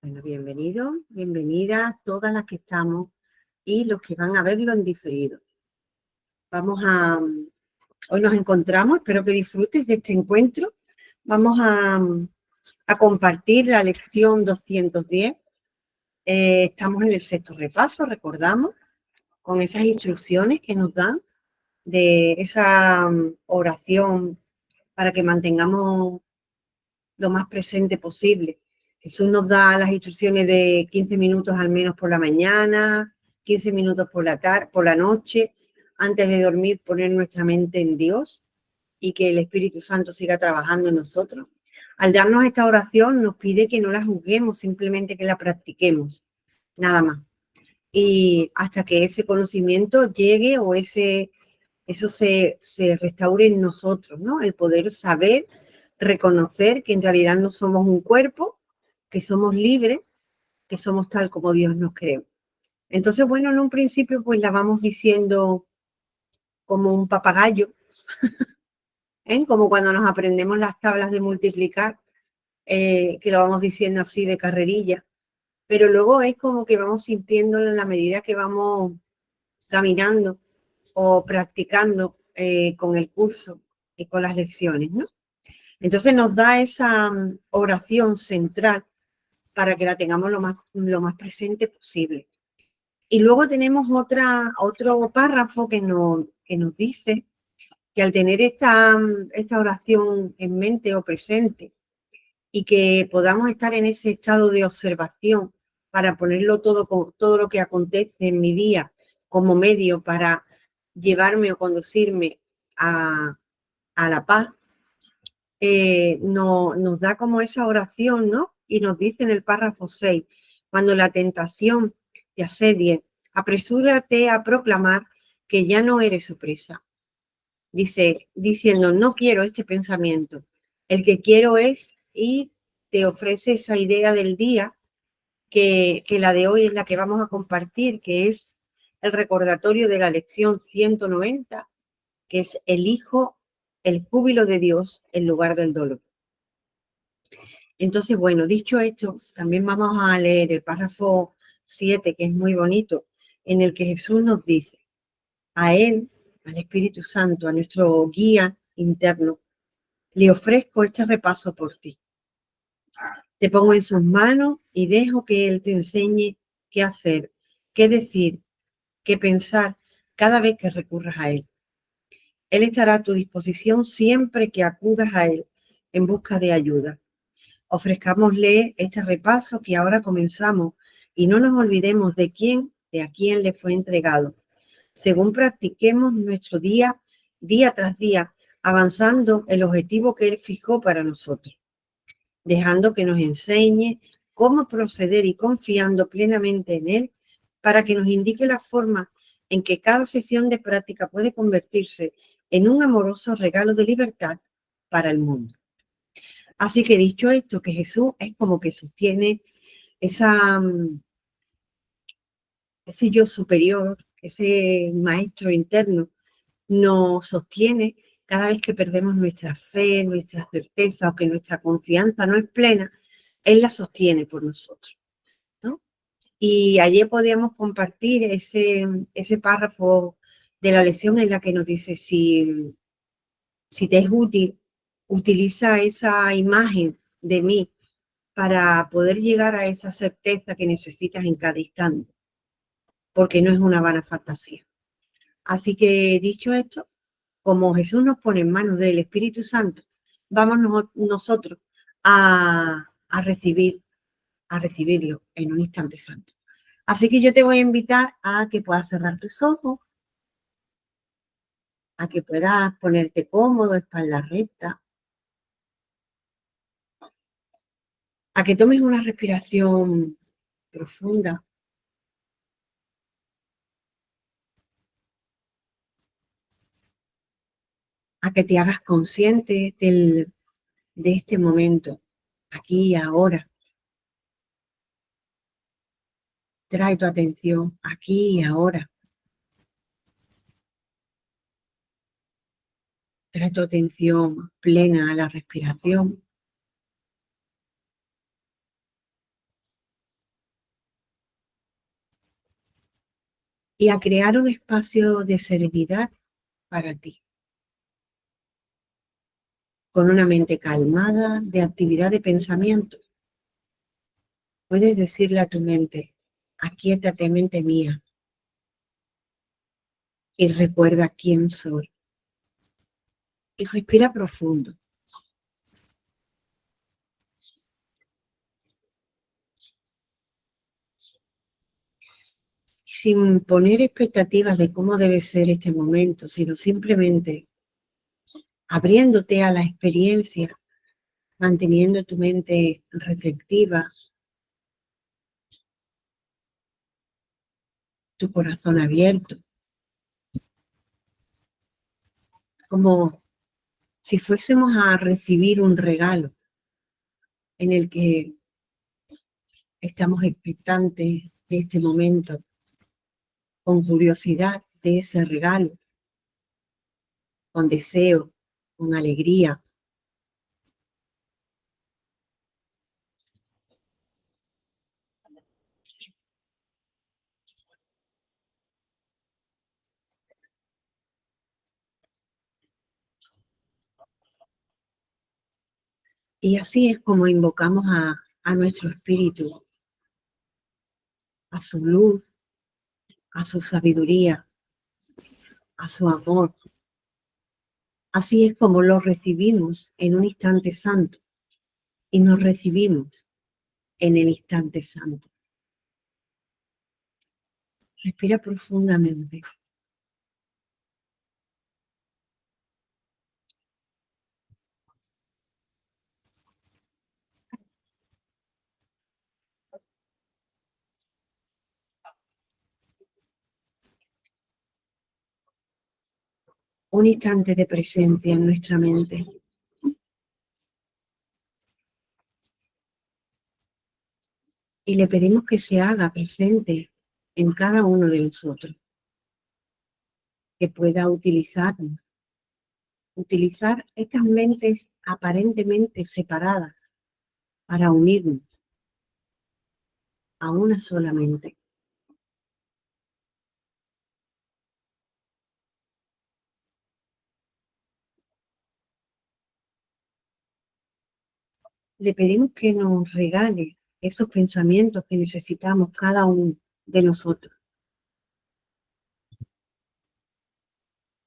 Bueno, bienvenidos, bienvenidas todas las que estamos y los que van a verlo en diferido. Hoy nos encontramos, espero que disfrutes de este encuentro. Vamos a compartir la lección 210. Estamos en el sexto repaso, recordamos, con esas instrucciones que nos dan de esa oración para que mantengamos lo más presente posible. Jesús nos da las instrucciones de 15 minutos al menos por la mañana, 15 minutos por la tarde, por la noche, antes de dormir, poner nuestra mente en Dios y que el Espíritu Santo siga trabajando en nosotros. Al darnos esta oración nos pide que no la juzguemos, simplemente que la practiquemos, nada más. Y hasta que ese conocimiento llegue o eso se restaure en nosotros, ¿no? El poder saber, reconocer que en realidad no somos un cuerpo, que somos libres, que somos tal como Dios nos creó. Entonces, bueno, en un principio pues la vamos diciendo como un papagayo, ¿eh? Como cuando nos aprendemos las tablas de multiplicar, que lo vamos diciendo así de carrerilla, pero luego es como que vamos sintiéndolo en la medida que vamos caminando o practicando con el curso y con las lecciones, ¿no? Entonces nos da esa oración central para que la tengamos lo más presente posible. Y luego tenemos otro párrafo que nos dice que al tener esta oración en mente o presente y que podamos estar en ese estado de observación para ponerlo todo lo que acontece en mi día como medio para llevarme o conducirme a la paz, nos da como esa oración, ¿no? Y nos dice en el párrafo 6, cuando la tentación te asedie, apresúrate a proclamar que ya no eres su presa. Dice, diciendo, no quiero este pensamiento, el que quiero es, y te ofrece esa idea del día, que la de hoy es la que vamos a compartir, que es el recordatorio de la lección 190, que es elijo el júbilo de Dios en lugar del dolor. Entonces, bueno, dicho esto, también vamos a leer el párrafo 7, que es muy bonito, en el que Jesús nos dice, a Él, al Espíritu Santo, a nuestro guía interno, le ofrezco este repaso por ti. Te pongo en sus manos y dejo que Él te enseñe qué hacer, qué decir, qué pensar cada vez que recurras a Él. Él estará a tu disposición siempre que acudas a Él en busca de ayuda. Ofrezcámosle este repaso que ahora comenzamos y no nos olvidemos de a quién le fue entregado. Según practiquemos nuestro día tras día, avanzando el objetivo que Él fijó para nosotros, dejando que nos enseñe cómo proceder y confiando plenamente en Él para que nos indique la forma en que cada sesión de práctica puede convertirse en un amoroso regalo de libertad para el mundo. Así que dicho esto, que Jesús es como que sostiene ese yo superior, ese maestro interno, nos sostiene cada vez que perdemos nuestra fe, nuestra certeza o que nuestra confianza no es plena, Él la sostiene por nosotros, ¿no? Y ayer podíamos compartir ese párrafo de la lección en la que nos dice, si te es útil, utiliza esa imagen de mí para poder llegar a esa certeza que necesitas en cada instante, porque no es una vana fantasía. Así que dicho esto, como Jesús nos pone en manos del Espíritu Santo, vamos nosotros a recibirlo en un instante santo. Así que yo te voy a invitar a que puedas cerrar tus ojos, a que puedas ponerte cómodo, espalda recta, a que tomes una respiración profunda, a que te hagas consciente de este momento, aquí y ahora. Trae tu atención aquí y ahora. Trae tu atención plena a la respiración. y a crear un espacio de serenidad para ti, con una mente calmada de actividad de pensamiento. Puedes decirle a tu mente: aquíétate, mente mía, y recuerda quién soy. Y respira profundo. Sin poner expectativas de cómo debe ser este momento, sino simplemente abriéndote a la experiencia, manteniendo tu mente receptiva, tu corazón abierto, como si fuésemos a recibir un regalo en el que estamos expectantes de este momento, con curiosidad de ese regalo, con deseo, con alegría. Y así es como invocamos a nuestro espíritu, a su luz, a su sabiduría, a su amor. Así es como lo recibimos en un instante santo y nos recibimos en el instante santo. Respira profundamente. Un instante de presencia en nuestra mente. Y le pedimos que se haga presente en cada uno de nosotros, que pueda utilizar estas mentes aparentemente separadas para unirnos a una sola mente. Le pedimos que nos regale esos pensamientos que necesitamos cada uno de nosotros,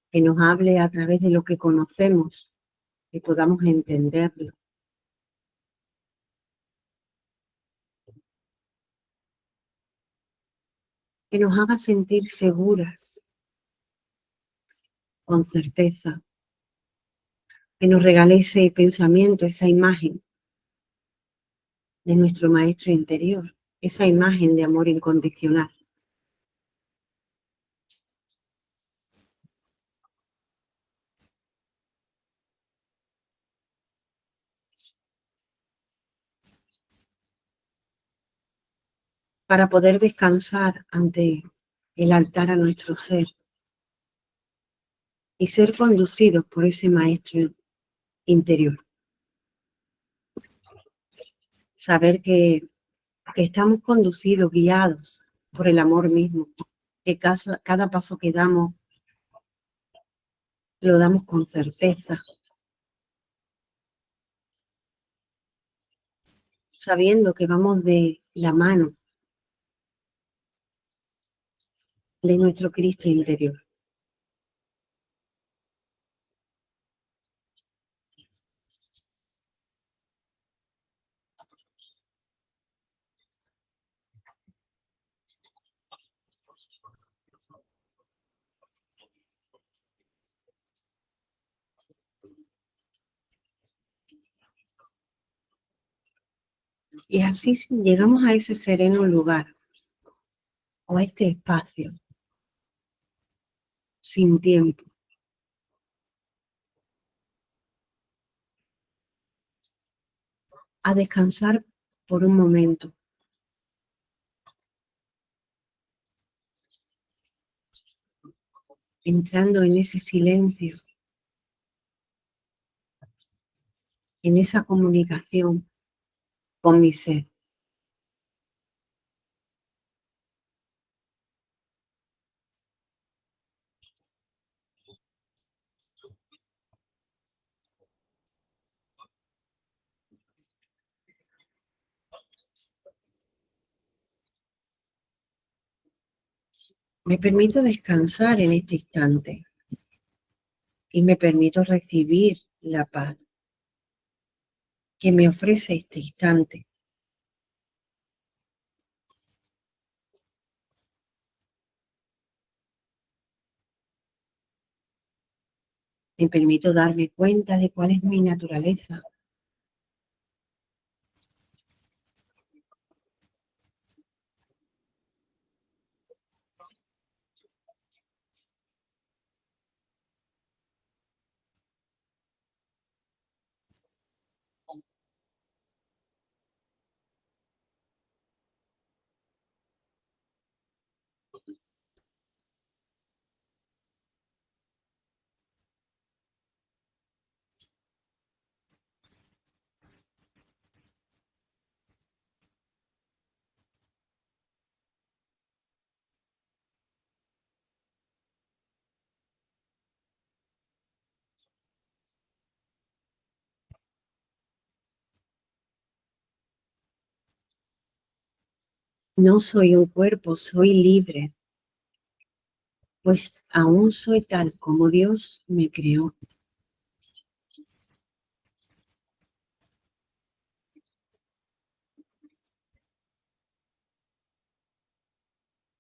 que nos hable a través de lo que conocemos, que podamos entenderlo, que nos haga sentir seguras, con certeza, que nos regale ese pensamiento, esa imagen de nuestro maestro interior, esa imagen de amor incondicional. Para poder descansar ante el altar a nuestro ser y ser conducidos por ese maestro interior. Saber que estamos conducidos, guiados por el amor mismo, que cada paso que damos lo damos con certeza, sabiendo que vamos de la mano de nuestro Cristo interior. Y así llegamos a ese sereno lugar o a este espacio sin tiempo, a descansar por un momento, entrando en ese silencio, en esa comunicación con mi ser. Me permito descansar en este instante y me permito recibir la paz que me ofrece este instante. Me permito darme cuenta de cuál es mi naturaleza. No soy un cuerpo, soy libre, pues aún soy tal como Dios me creó.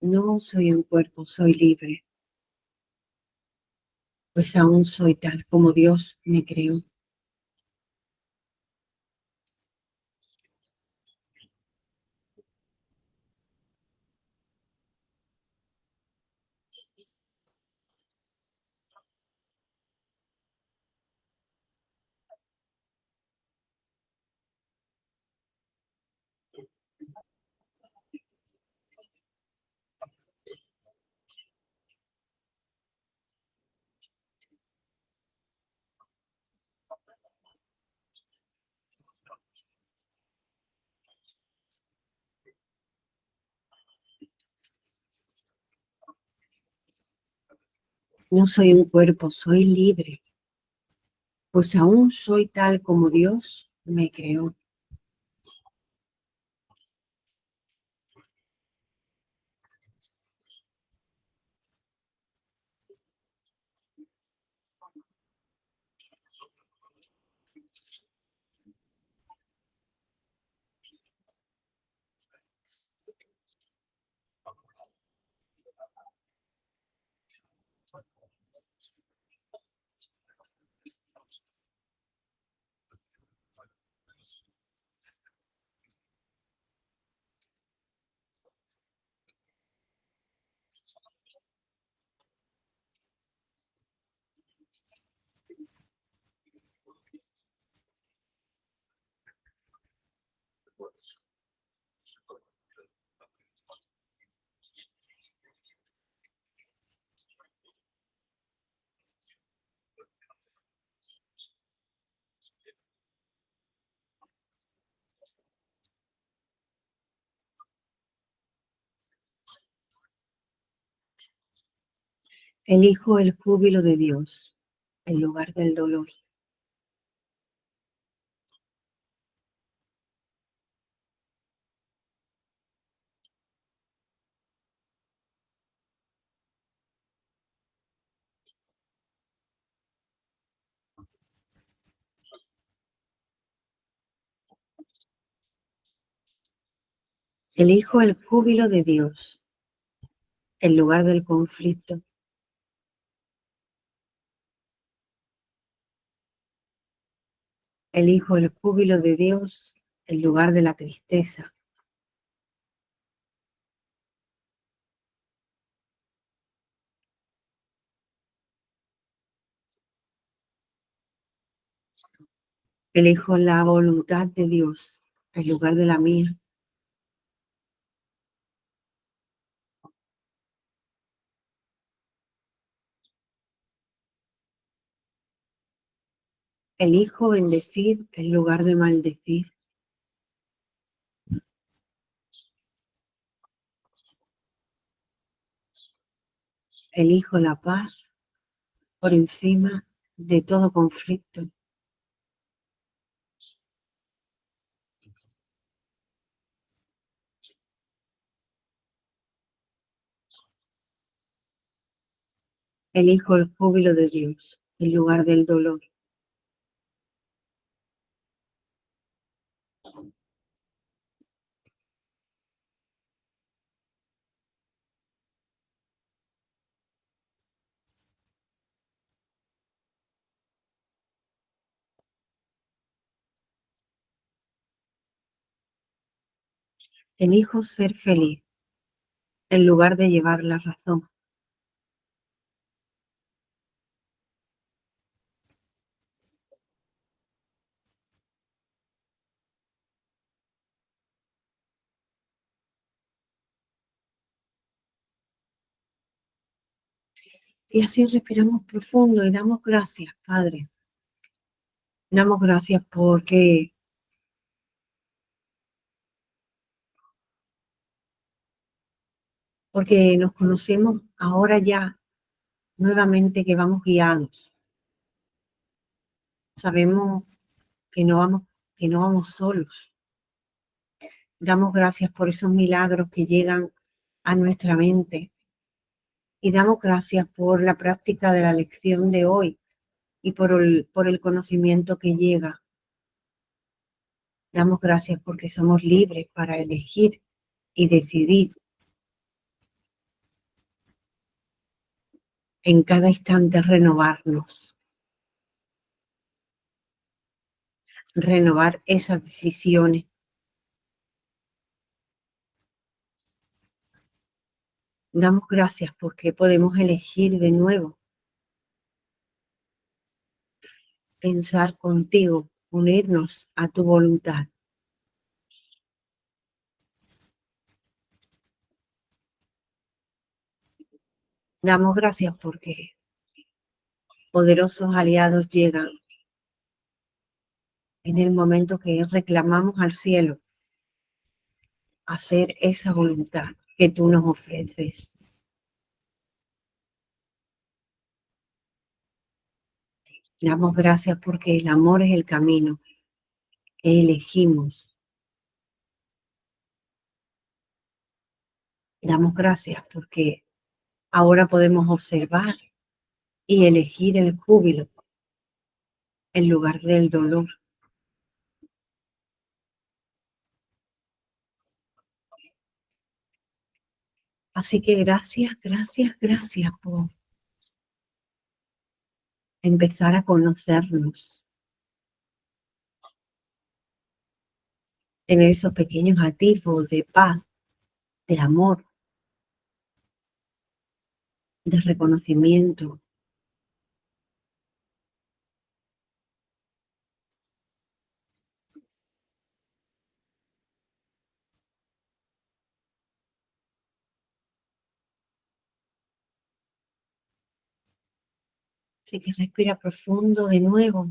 No soy un cuerpo, soy libre, pues aún soy tal como Dios me creó. No soy un cuerpo, soy libre, pues aún soy tal como Dios me creó. Elijo el júbilo de Dios en lugar del dolor. Elijo el júbilo de Dios en lugar del conflicto. Elijo el júbilo de Dios en lugar de la tristeza. Elijo la voluntad de Dios en lugar de la mía. Elijo bendecir en lugar de maldecir. Elijo la paz por encima de todo conflicto. Elijo el júbilo de Dios en lugar del dolor. Elijo ser feliz en lugar de llevar la razón. Y así respiramos profundo y damos gracias, Padre. Damos gracias porque nos conocemos ahora ya nuevamente, que vamos guiados. Sabemos que no vamos solos. Damos gracias por esos milagros que llegan a nuestra mente y damos gracias por la práctica de la lección de hoy y por el conocimiento que llega. Damos gracias porque somos libres para elegir y decidir en cada instante renovar esas decisiones. Damos gracias porque podemos elegir de nuevo, pensar contigo, unirnos a tu voluntad. Damos gracias porque poderosos aliados llegan en el momento que reclamamos al cielo hacer esa voluntad que tú nos ofreces. Damos gracias porque el amor es el camino que elegimos. Damos gracias porque ahora podemos observar y elegir el júbilo en lugar del dolor. Así que gracias, gracias, gracias por empezar a conocernos, tener esos pequeños atisbos de paz, de amor, de reconocimiento. Así que respira profundo de nuevo.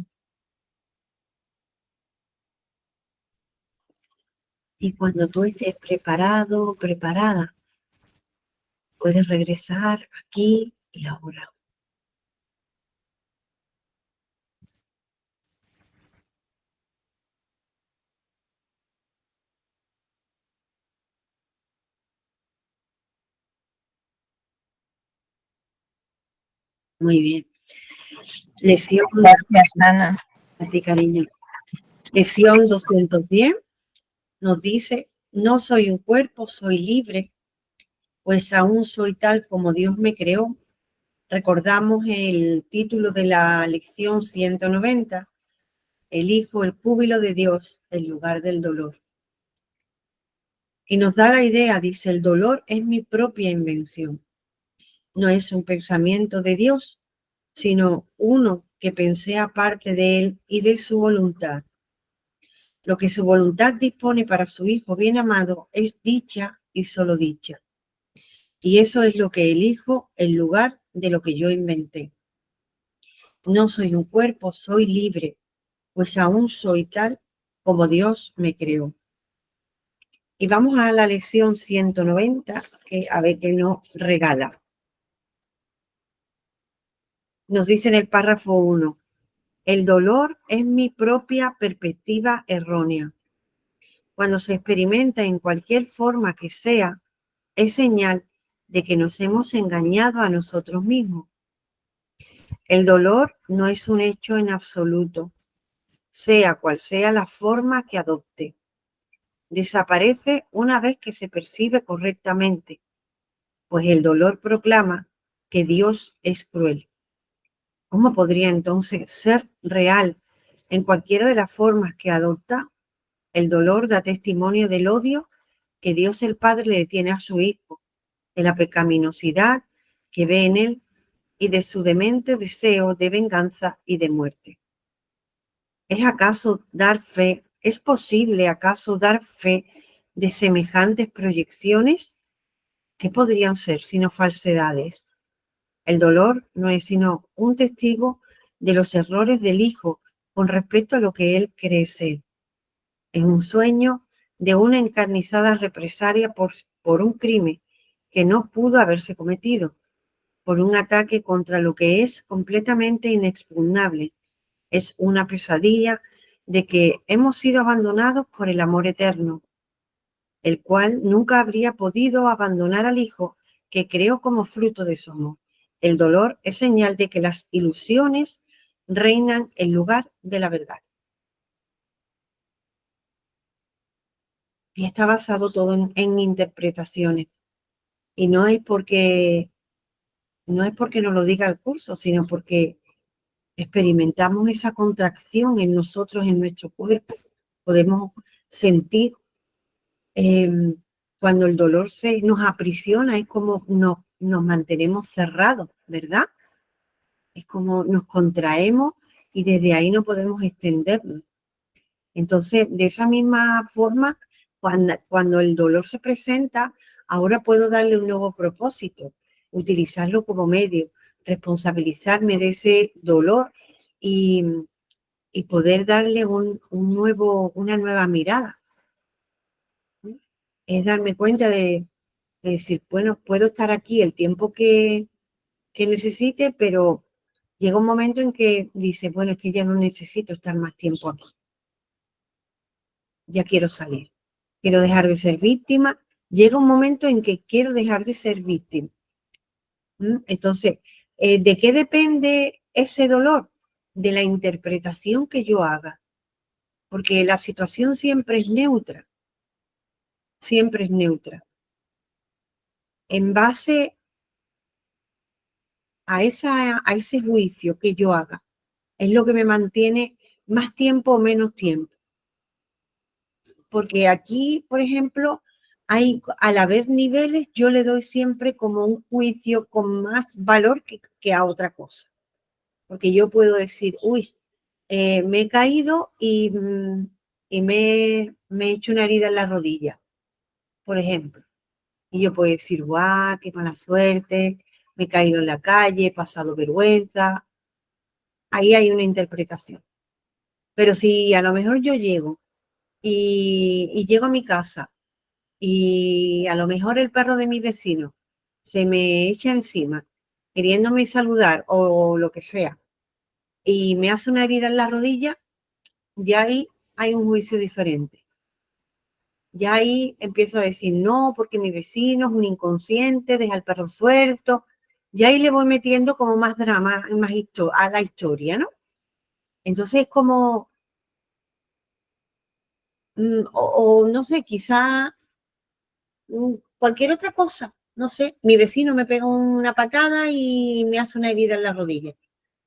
Y cuando tú estés preparado, preparada, puedes regresar aquí y ahora. Muy bien. Lección. Gracias, Ana. A ti, cariño. Lección 210 nos dice: no soy un cuerpo, soy libre, pues aún soy tal como Dios me creó. Recordamos el título de la lección 190, elijo el júbilo de Dios en lugar del dolor. Y nos da la idea, dice, el dolor es mi propia invención. No es un pensamiento de Dios, sino uno que pensé aparte de él y de su voluntad. Lo que su voluntad dispone para su Hijo bien amado es dicha y solo dicha. Y eso es lo que elijo en lugar de lo que yo inventé. No soy un cuerpo, soy libre, pues aún soy tal como Dios me creó. Y vamos a la lección 190, que a ver qué nos regala. Nos dice en el párrafo 1, el dolor es mi propia perspectiva errónea. Cuando se experimenta en cualquier forma que sea, es señal de que nos hemos engañado a nosotros mismos. El dolor no es un hecho en absoluto, sea cual sea la forma que adopte. Desaparece una vez que se percibe correctamente, pues el dolor proclama que Dios es cruel. ¿Cómo podría entonces ser real en cualquiera de las formas que adopta? El dolor da testimonio del odio que Dios el Padre le tiene a su Hijo, de la pecaminosidad que ve en él y de su demente deseo de venganza y de muerte. ¿Es acaso dar fe? ¿Es posible acaso dar fe de semejantes proyecciones? ¿Qué podrían ser sino falsedades? El dolor no es sino un testigo de los errores del Hijo con respecto a lo que él cree ser. Es un sueño de una encarnizada represalia por un crimen que no pudo haberse cometido, por un ataque contra lo que es completamente inexpugnable. Es una pesadilla de que hemos sido abandonados por el amor eterno, el cual nunca habría podido abandonar al Hijo que creó como fruto de su amor. El dolor es señal de que las ilusiones reinan en lugar de la verdad. Y está basado todo en interpretaciones. Y no es porque nos lo diga el curso, sino porque experimentamos esa contracción en nosotros, en nuestro cuerpo. Podemos sentir cuando el dolor nos aprisiona, es como nos mantenemos cerrados, ¿verdad? Es como nos contraemos y desde ahí no podemos extendernos. Entonces, de esa misma forma, cuando el dolor se presenta, ahora puedo darle un nuevo propósito, utilizarlo como medio, responsabilizarme de ese dolor y, y poder darle una nueva mirada. Es darme cuenta de decir, bueno, puedo estar aquí el tiempo que necesite, pero llega un momento en que dice, bueno, es que ya no necesito estar más tiempo aquí. Ya quiero salir. Quiero dejar de ser víctima. Llega un momento en que quiero dejar de ser víctima. Entonces, ¿de qué depende ese dolor? De la interpretación que yo haga. Porque la situación siempre es neutra. Siempre es neutra. En base a ese juicio que yo haga, es lo que me mantiene más tiempo o menos tiempo. Porque aquí, por ejemplo, al haber niveles, yo le doy siempre como un juicio con más valor que a otra cosa. Porque yo puedo decir, uy, me he caído y me he hecho una herida en la rodilla, por ejemplo. Y yo puedo decir, guau, qué mala suerte, me he caído en la calle, he pasado vergüenza. Ahí hay una interpretación. Pero si a lo mejor yo llego y llego a mi casa y a lo mejor el perro de mi vecino se me echa encima queriéndome saludar o lo que sea y me hace una herida en la rodilla, ya ahí hay un juicio diferente. Ya ahí empiezo a decir, no, porque mi vecino es un inconsciente, deja el perro suelto. Ya ahí le voy metiendo como más drama a la historia, ¿no? Entonces es como, o no sé, quizá cualquier otra cosa, no sé, mi vecino me pega una patada y me hace una herida en la rodilla.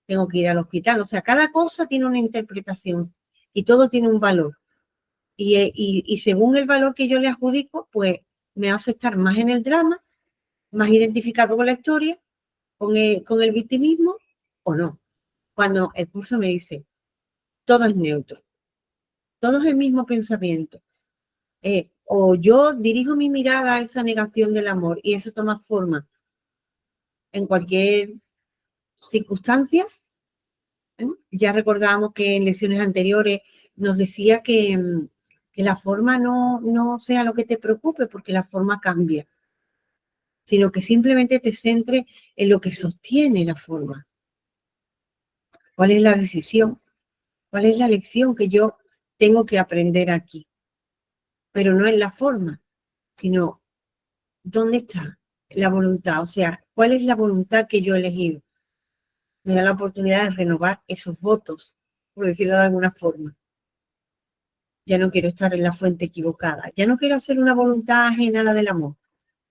Tengo que ir al hospital. O sea, cada cosa tiene una interpretación y todo tiene un valor. Y según el valor que yo le adjudico, pues me hace estar más en el drama, más identificado con la historia, con el victimismo o no. Cuando el curso me dice, todo es neutro, todo es el mismo pensamiento. O yo dirijo mi mirada a esa negación del amor y eso toma forma en cualquier circunstancia. Ya recordábamos que en lecciones anteriores nos decía que la forma no sea lo que te preocupe, porque la forma cambia, sino que simplemente te centres en lo que sostiene la forma. ¿Cuál es la decisión? ¿Cuál es la lección que yo tengo que aprender aquí? Pero no en la forma, sino ¿dónde está la voluntad? O sea, ¿cuál es la voluntad que yo he elegido? me da la oportunidad de renovar esos votos, por decirlo de alguna forma. Ya no quiero estar en la fuente equivocada, ya no quiero hacer una voluntad ajena a la del amor.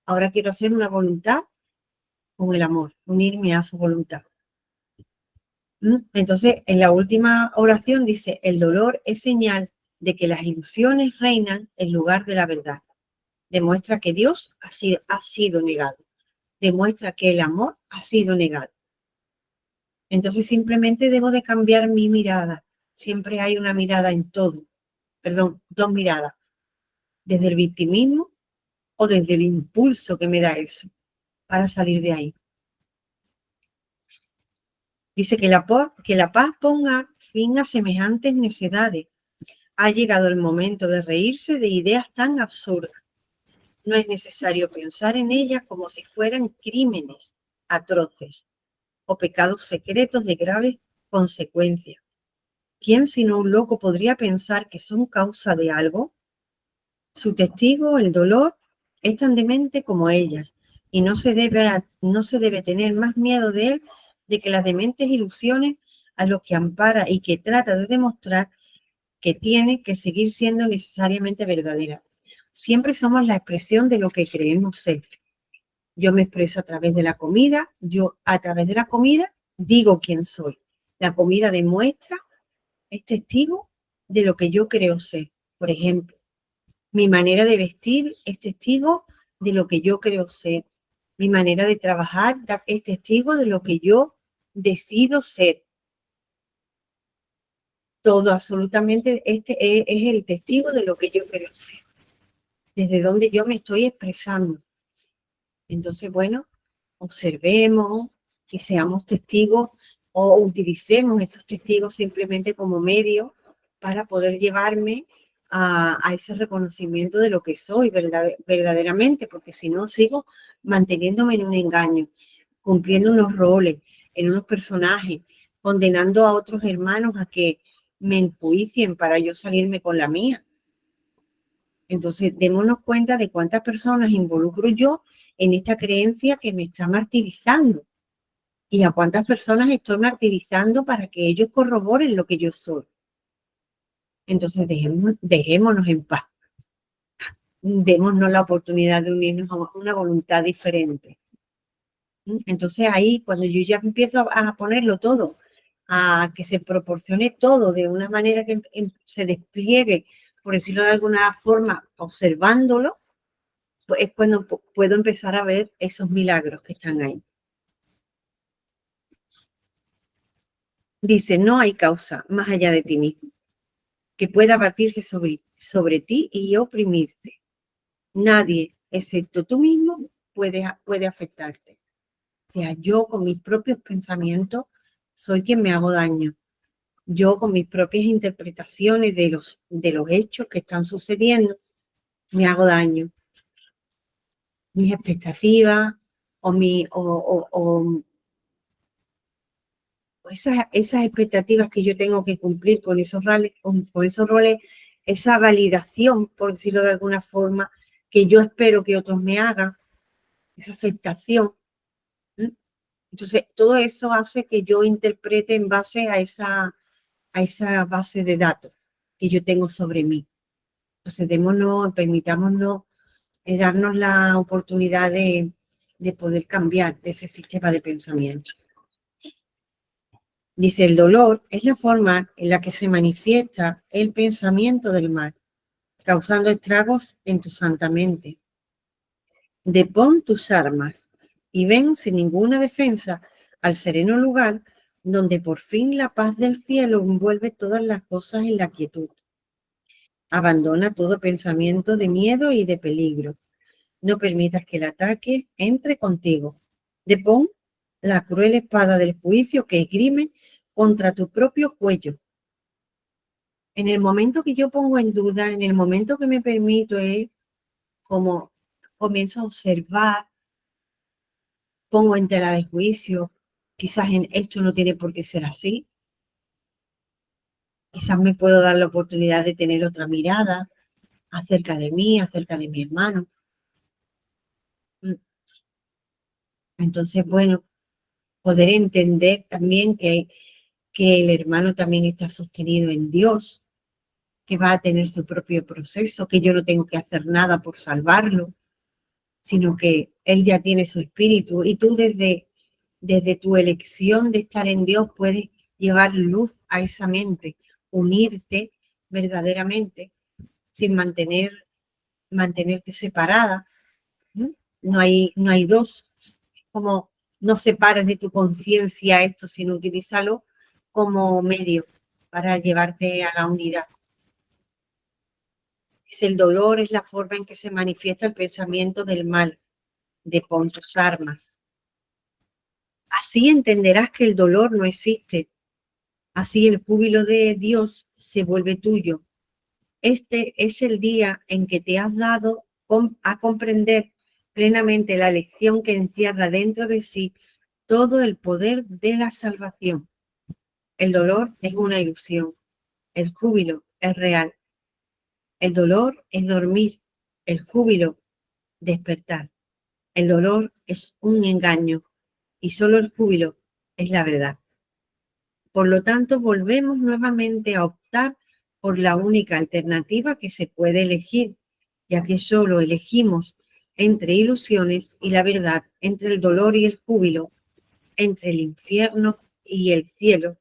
Ahora quiero hacer una voluntad con el amor, unirme a su voluntad. Entonces, en la última oración dice, el dolor es señal de que las ilusiones reinan en lugar de la verdad. Demuestra que Dios ha sido negado. Demuestra que el amor ha sido negado. Entonces, simplemente debo de cambiar mi mirada. Siempre hay una mirada en todo. Perdón, dos miradas. Desde el victimismo o desde el impulso que me da eso para salir de ahí. Dice que la paz ponga fin a semejantes necedades. Ha llegado el momento de reírse de ideas tan absurdas. No es necesario pensar en ellas como si fueran crímenes atroces o pecados secretos de graves consecuencias. ¿Quién sino un loco podría pensar que son causa de algo? Su testigo, el dolor, es tan demente como ellas y no se debe tener más miedo de él de que las dementes ilusiones a los que ampara y que trata de demostrar que tiene que seguir siendo necesariamente verdadera. Siempre somos la expresión de lo que creemos ser. Yo me expreso a través de la comida, yo a través de la comida digo quién soy. La comida demuestra, es testigo de lo que yo creo ser. Por ejemplo, mi manera de vestir es testigo de lo que yo creo ser. Mi manera de trabajar es testigo de lo que yo decido ser. Todo, absolutamente, este es el testigo de lo que yo creo ser. Desde donde yo me estoy expresando. Entonces, bueno, observemos y seamos testigos o utilicemos esos testigos simplemente como medio para poder llevarme a ese reconocimiento de lo que soy verdaderamente, porque si no sigo manteniéndome en un engaño, cumpliendo unos roles, en unos personajes, condenando a otros hermanos a que me enjuicien para yo salirme con la mía. Entonces, démonos cuenta de cuántas personas involucro yo en esta creencia que me está martirizando y a cuántas personas estoy martirizando para que ellos corroboren lo que yo soy. Entonces, dejémonos en paz. Démonos la oportunidad de unirnos a una voluntad diferente. Entonces, ahí, cuando yo ya empiezo a ponerlo todo, a que se proporcione todo de una manera que se despliegue, por decirlo de alguna forma, observándolo, pues es cuando puedo empezar a ver esos milagros que están ahí. Dice, no hay causa más allá de ti mismo que pueda batirse sobre ti y oprimirte. Nadie, excepto tú mismo, puede afectarte. O sea, yo con mis propios pensamientos soy quien me hago daño. Yo con mis propias interpretaciones de los hechos que están sucediendo, me hago daño. Mis expectativas o esas expectativas que yo tengo que cumplir con esos roles, esa validación, por decirlo de alguna forma, que yo espero que otros me hagan, esa aceptación. Entonces, todo eso hace que yo interprete en base a esa base de datos que yo tengo sobre mí. Entonces, permitámonos darnos la oportunidad de poder cambiar de ese sistema de pensamiento. Dice, el dolor es la forma en la que se manifiesta el pensamiento del mal, causando estragos en tu santa mente. Depón tus armas y ven sin ninguna defensa al sereno lugar donde por fin la paz del cielo envuelve todas las cosas en la quietud. Abandona todo pensamiento de miedo y de peligro. No permitas que el ataque entre contigo. Depón la cruel espada del juicio que esgrime contra tu propio cuello. En el momento que yo pongo en duda, en el momento que me permito, es como comienzo a observar, pongo en tela de juicio, quizás en esto no tiene por qué ser así. Quizás me puedo dar la oportunidad de tener otra mirada acerca de mí, acerca de mi hermano. Entonces, bueno, poder entender también que el hermano también está sostenido en Dios, que va a tener su propio proceso, que yo no tengo que hacer nada por salvarlo, sino que él ya tiene su espíritu y tú desde tu elección de estar en Dios puedes llevar luz a esa mente, unirte verdaderamente sin mantenerte separada. No hay dos, como no separes de tu conciencia esto, sino utilízalo como medio para llevarte a la unidad. Es el dolor, es la forma en que se manifiesta el pensamiento del mal, de pon tus armas. Así entenderás que el dolor no existe. Así el júbilo de Dios se vuelve tuyo. Este es el día en que te has dado a comprender plenamente la lección que encierra dentro de sí todo el poder de la salvación. El dolor es una ilusión. El júbilo es real. El dolor es dormir. El júbilo, despertar. El dolor es un engaño y solo el júbilo es la verdad. Por lo tanto, volvemos nuevamente a optar por la única alternativa que se puede elegir, ya que solo elegimos entre ilusiones y la verdad, entre el dolor y el júbilo, entre el infierno y el cielo,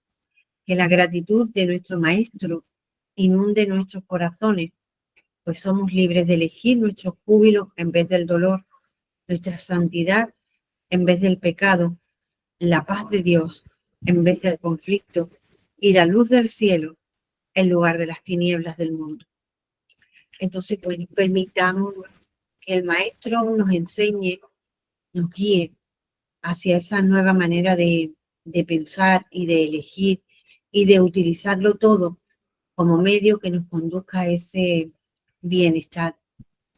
que la gratitud de nuestro Maestro inunde nuestros corazones, pues somos libres de elegir nuestro júbilo en vez del dolor, nuestra santidad en vez del pecado, la paz de Dios en vez del conflicto y la luz del cielo en lugar de las tinieblas del mundo. Entonces, pues, permitamos que el Maestro nos enseñe, nos guíe hacia esa nueva manera de pensar y de elegir y de utilizarlo todo como medio que nos conduzca a ese bienestar,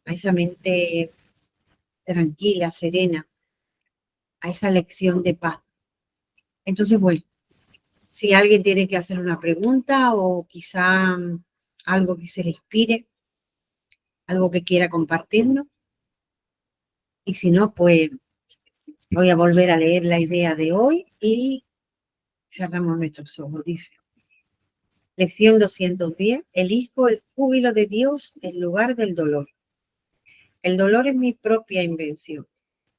a esa mente tranquila, serena, a esa lección de paz. Entonces, bueno, si alguien tiene que hacer una pregunta o quizá algo que se le inspire, algo que quiera compartirnos, y si no, pues voy a volver a leer la idea de hoy y cerramos nuestros ojos. Dice, lección 210, elijo el júbilo de Dios en lugar del dolor. El dolor es mi propia invención,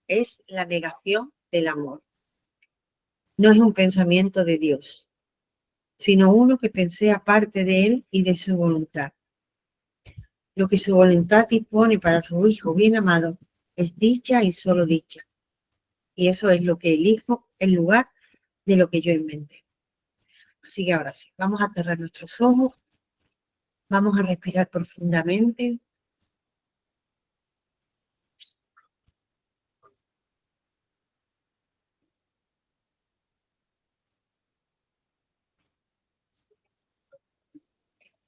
es la negación del amor. No es un pensamiento de Dios, sino uno que pensé aparte de él y de su voluntad. Lo que su voluntad dispone para su Hijo bien amado es dicha y solo dicha. Y eso es lo que elijo en lugar de lo que yo inventé. Así que ahora sí, vamos a cerrar nuestros ojos, vamos a respirar profundamente.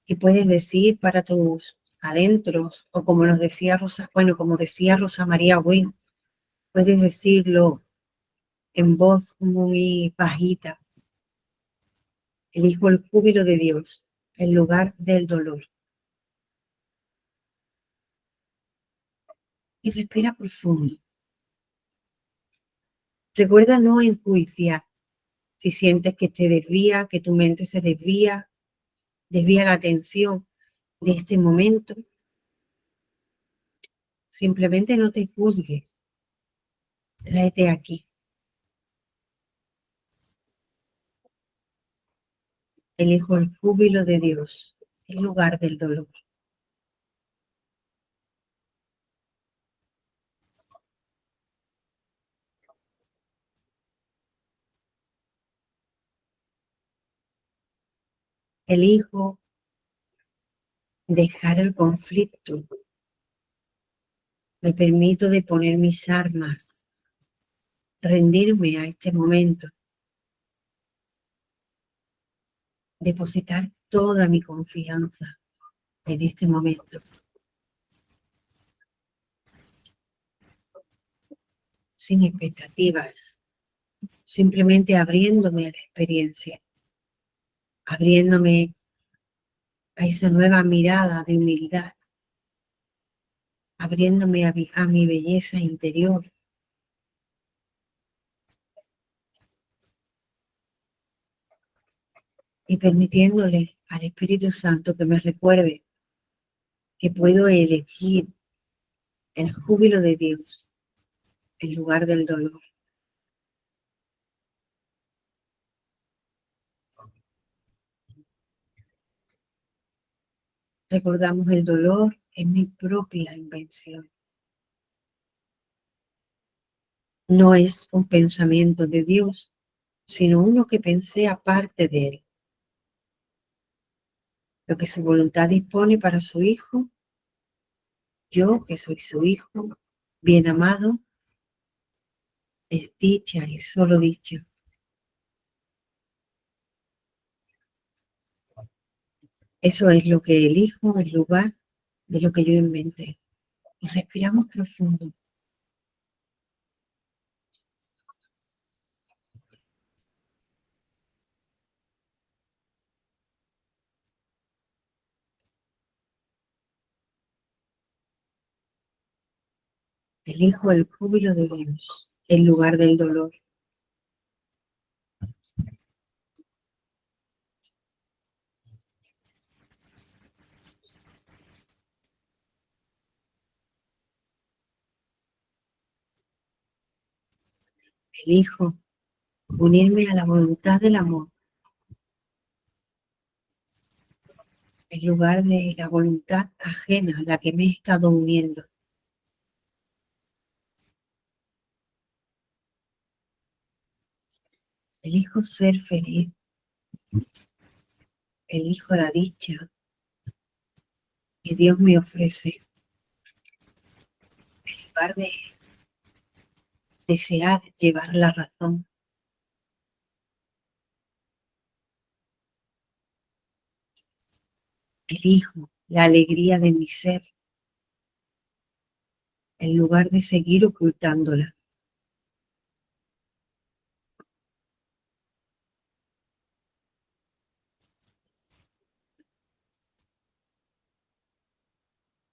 Y puedes decir para tus adentros, o como nos decía Rosa, bueno, como decía Rosa María Wynn, puedes decirlo en voz muy bajita. Elijo el júbilo de Dios en lugar del dolor. Y respira profundo. Recuerda no enjuiciar. Si sientes que te desvía, que tu mente se desvía la atención de este momento, simplemente no te juzgues. Tráete aquí. Elijo el júbilo de Dios en lugar del dolor. Elijo dejar el conflicto. Me permito de poner mis armas, rendirme a este momento, depositar toda mi confianza en este momento, sin expectativas, simplemente abriéndome a la experiencia, abriéndome a esa nueva mirada de humildad, abriéndome a mi belleza interior. y permitiéndole al Espíritu Santo que me recuerde que puedo elegir el júbilo de Dios en lugar del dolor. Recordamos el dolor es mi propia invención. No es un pensamiento de Dios, sino uno que pensé aparte de Él. Lo que su voluntad dispone para su Hijo, yo que soy su Hijo, bien amado, es dicha y solo dicha. Eso es lo que elijo en lugar de lo que yo inventé. Y respiramos profundo. Elijo el júbilo de Dios en lugar del dolor. Elijo unirme a la voluntad del amor en lugar de la voluntad ajena a la que me he estado uniendo. Elijo ser feliz. Elijo la dicha que Dios me ofrece en lugar de desear llevar la razón. Elijo la alegría de mi ser en lugar de seguir ocultándola.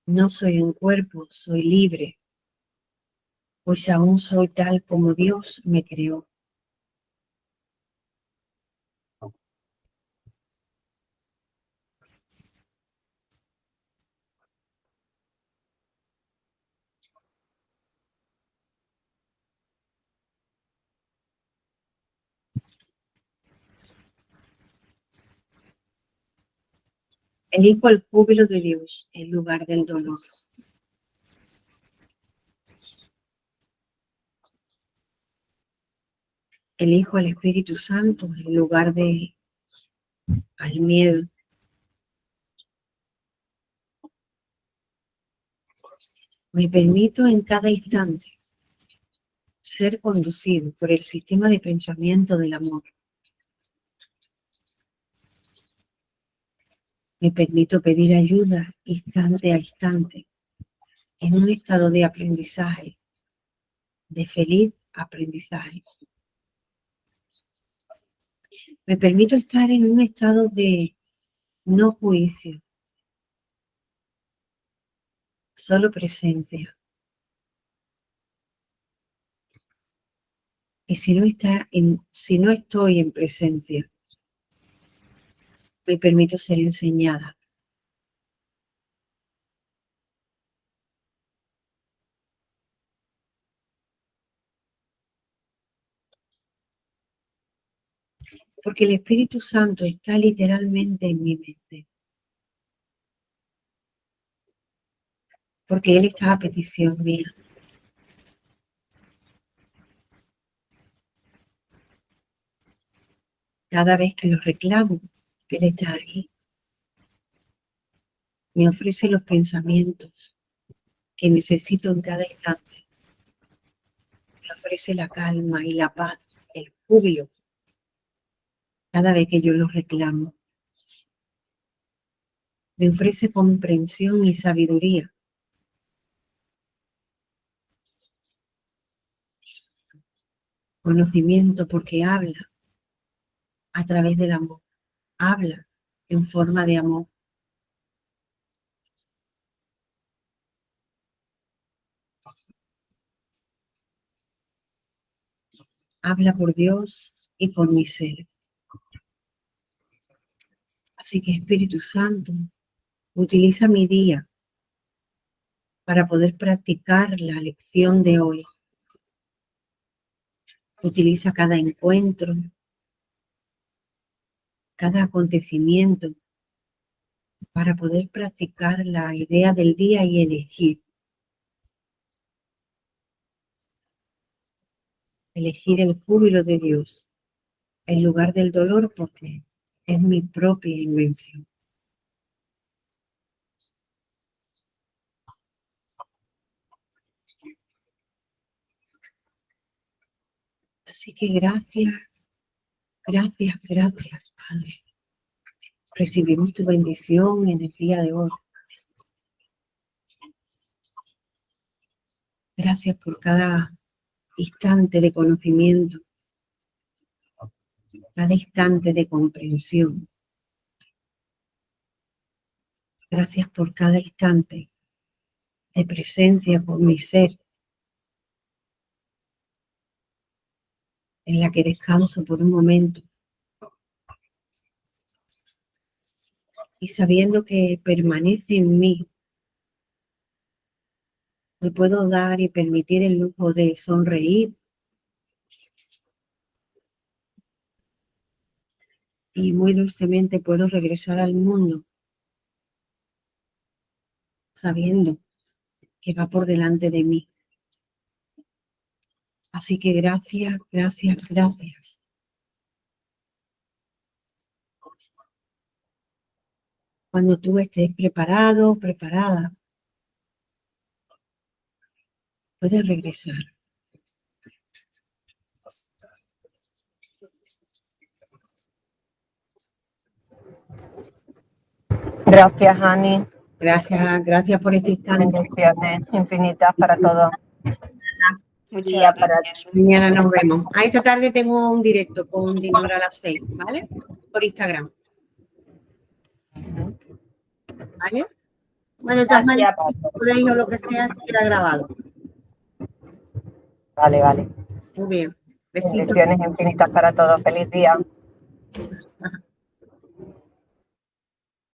No soy un cuerpo, soy libre, pues aún soy tal como Dios me creó. Elijo el júbilo de Dios en lugar del dolor. Elijo al Espíritu Santo en lugar de al miedo. Me permito en cada instante ser conducido por el sistema de pensamiento del amor. Me permito pedir ayuda instante a instante en un estado de aprendizaje, de feliz aprendizaje. Me permito estar en un estado de no juicio, solo presencia. Y si no estoy en presencia, me permito ser enseñada. Porque el Espíritu Santo está literalmente en mi mente. Porque Él está a petición mía. Cada vez que lo reclamo, Él está ahí. Me ofrece los pensamientos que necesito en cada instante. Me ofrece la calma y la paz, el júbilo, cada vez que yo los reclamo. Me ofrece comprensión y sabiduría. Conocimiento porque habla a través del amor. Habla en forma de amor. Habla por Dios y por mi ser. Así que Espíritu Santo, utiliza mi día para poder practicar la lección de hoy. Utiliza cada encuentro, cada acontecimiento para poder practicar la idea del día y elegir. Elegir el júbilo de Dios en lugar del dolor porque es mi propia invención. Así que gracias, gracias, gracias, Padre. Recibimos tu bendición en el día de hoy. Gracias por cada instante de conocimiento, cada instante de comprensión. Gracias por cada instante de presencia con mi ser, en la que descanso por un momento. Y sabiendo que permanece en mí, me puedo dar y permitir el lujo de sonreír y muy dulcemente puedo regresar al mundo sabiendo que va por delante de mí. Así que gracias, gracias, gracias. Cuando tú estés preparado, preparada, puedes regresar. Gracias, Ani. Gracias por este instante. Bendiciones infinitas para todos. Muchas gracias. Mañana nos vemos. Esta tarde tengo un directo con Dinora a las 6, ¿vale? Por Instagram. ¿Vale? Bueno, de todas maneras, podéis o lo que sea, queda grabado. Vale, vale. Muy bien. Besitos. Bendiciones infinitas para todos. Feliz día.